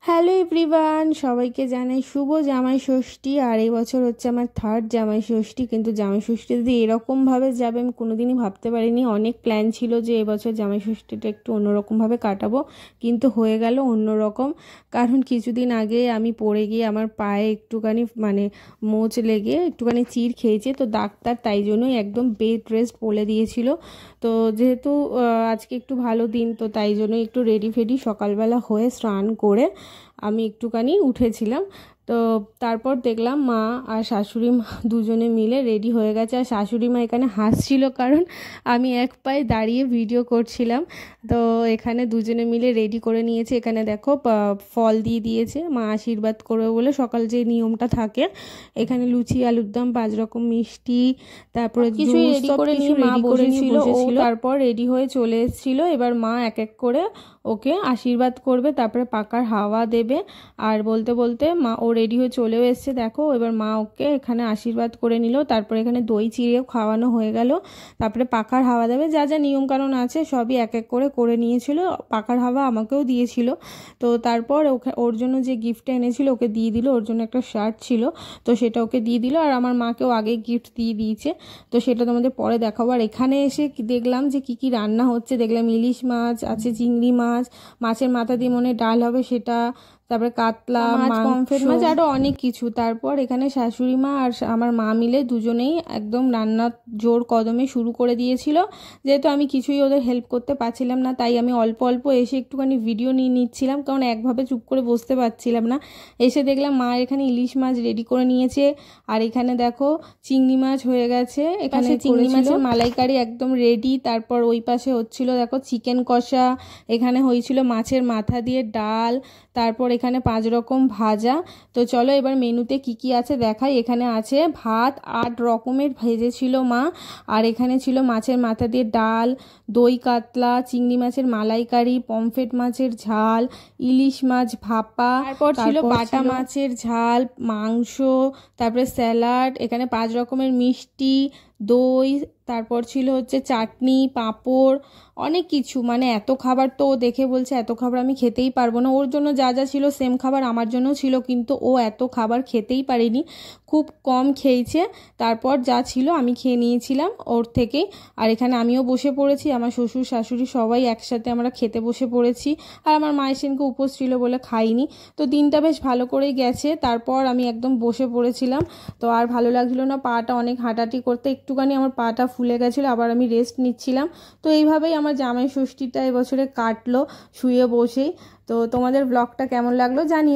Hello everyone, সবাইকে জানাই শুভ জামাই ষষ্ঠী। আর এই বছর হচ্ছে আমার থার্ড জামাই ষষ্ঠী, কিন্তু জামাই ষষ্ঠী যদি এরকমভাবে যাবে আমি কোনোদিনই ভাবতে পারিনি। অনেক প্ল্যান ছিল যে এবছর জামাই ষষ্ঠীটা একটু অন্যরকমভাবে কাটাবো, কিন্তু হয়ে গেল অন্যরকম। কারণ কিছুদিন আগে আমি পড়ে গিয়ে আমার পায়ে একটুখানি মোচ লেগে একটুখানি চির খেয়েছে, তো ডাক্তার তাই জন্যই একদম বেড রেস্ট বলে দিয়েছিল। তো যেহেতু আজকে একটু ভালো দিন, তো তাই জন্যই একটু রেডি ফেডি সকালবেলা হয়ে স্নান করে আমি একটুখানি উঠেছিলাম। তো তারপর দেখলাম মা আর শাশুড়ি মা দুজনে মিলে রেডি হয়ে গেছে। আর শাশুড়ি মা এখানে হাসছিল, কারণ আমি এক পায়ে দাঁড়িয়ে ভিডিও করছিলাম। তো এখানে দুজনে মিলে রেডি করে নিয়েছে। এখানে দেখো ফল দিয়ে দিয়েছে, মা আশীর্বাদ করবে বলে সকাল যে নিয়মটা থাকে। এখানে লুচি, আলুর দম, 5 রকম মিষ্টি, তারপরে কিছু রেডি করে নিয়ে মা বসেছিল। তারপর রেডি হয়ে চলে এসেছিল। এবার মা এক এক করে ওকে আশীর্বাদ করবে, তারপরে পাকার হাওয়া দেবে। আর বলতে বলতে মা ও রেডি হয়ে চলেও এসছে। দেখো এবার মা ওকে এখানে আশীর্বাদ করে নিল, তারপরে এখানে দই চিড়েও খাওয়ানো হয়ে গেল। তারপরে পাকার হাওয়া দেবে, যা যা নিয়মকানুন আছে সবই এক এক করে করে নিয়েছিল। পাকার হাওয়া আমাকেও দিয়েছিল। তো তারপর ওর জন্য যে গিফটটা এনেছিল ওকে দিয়ে দিল। ওর জন্য একটা শার্ট ছিল, তো সেটা ওকে দিয়ে দিল। আর আমার মাকেও আগে গিফট দিয়ে দিয়েছে, তো সেটা তোমাদের পরে দেখাবো। আর এখানে এসে দেখলাম যে কি কি রান্না হচ্ছে। দেখলাম ইলিশ মাছ আছে, চিংড়ি মাছ, মাছের মাথা দিয়ে মনে ডাল হবে সেটা, তারপরে কাতলা মাছ, পমফ্রেট মাছ, আরও অনেক কিছু। তারপর এখানে শাশুড়ি মা আর আমার মা মিলে দুজনেই একদম রান্না জোর কদমে শুরু করে দিয়েছিল। যেহেতু আমি কিছুই ওদের হেল্প করতে পারছিলাম না, তাই আমি অল্প অল্প এসে একটুখানি ভিডিও নিয়ে নিচ্ছিলাম, কারণ একভাবে চুপ করে বসতে পারছিলাম না। এসে দেখলাম মা এখানে ইলিশ মাছ রেডি করে নিয়েছে। আর এখানে দেখো চিংড়ি মাছ হয়ে গেছে। এখানে চিংড়ি মাছের মালাইকারি একদম রেডি। তারপর ওই পাশে হচ্ছিল দেখো চিকেন কষা, এখানে হয়েছিল মাছের মাথা দিয়ে ডাল, তারপর এখানে 5 রকম ভাজা। তো চলো এবার মেনুতে কি কি আছে দেখাই। এখানে আছে ভাত 8 রকমের ভেজেছিল মা। আর এখানে ছিল মাছের মাথা দিয়ে ডাল, দই কাতলা, চিংড়ি মাছের মালাইকারি, পমফ্রেট মাছের ঝাল, ইলিশ মাছ ভাপা, তারপর ছিল বাটা মাছের ঝাল, মাংস, তারপরে স্যালাড, এখানে 5 রকমের মিষ্টি, দই, তারপর ছিল হচ্ছে চাটনি, পাঁপড়, অনেক কিছু। এত খাবার, তো ও দেখে বলছে এত খাবার আমি খেতেই পারবো না। ওর জন্য যা যা ছিল সেম খাবার আমার জন্য ছিল, কিন্তু ও এত খাবার খেতেই পারেনি, খুব কম খেয়েছে। তারপর যা ছিল আমি খেয়ে নিয়েছিলাম ওর থেকেই। আর এখানে আমিও বসে পড়েছি, আমার শ্বশুর শাশুড়ি সবাই একসাথে আমরা খেতে বসে পড়েছি। আর আমার মায়ের সেনকে উপোস ছিল বলে খাইনি। তো দিনটা বেশ ভালো করেই গেছে। তারপর আমি একদম বসে পড়েছিলাম। তো আর ভালো লাগছিল না, পাটা অনেক হাঁটাহাঁটি করতে একটুখানি আমার পাটা ফুলে গেছিলো, আবার আমি রেস্ট নিচ্ছিলাম। তো এইভাবেই আমার জামাই ষষ্ঠীটা এবছরে কাটলো শুয়ে বসেই। তো তোমাদের ব্লগটা কেমন লাগলো জানিও।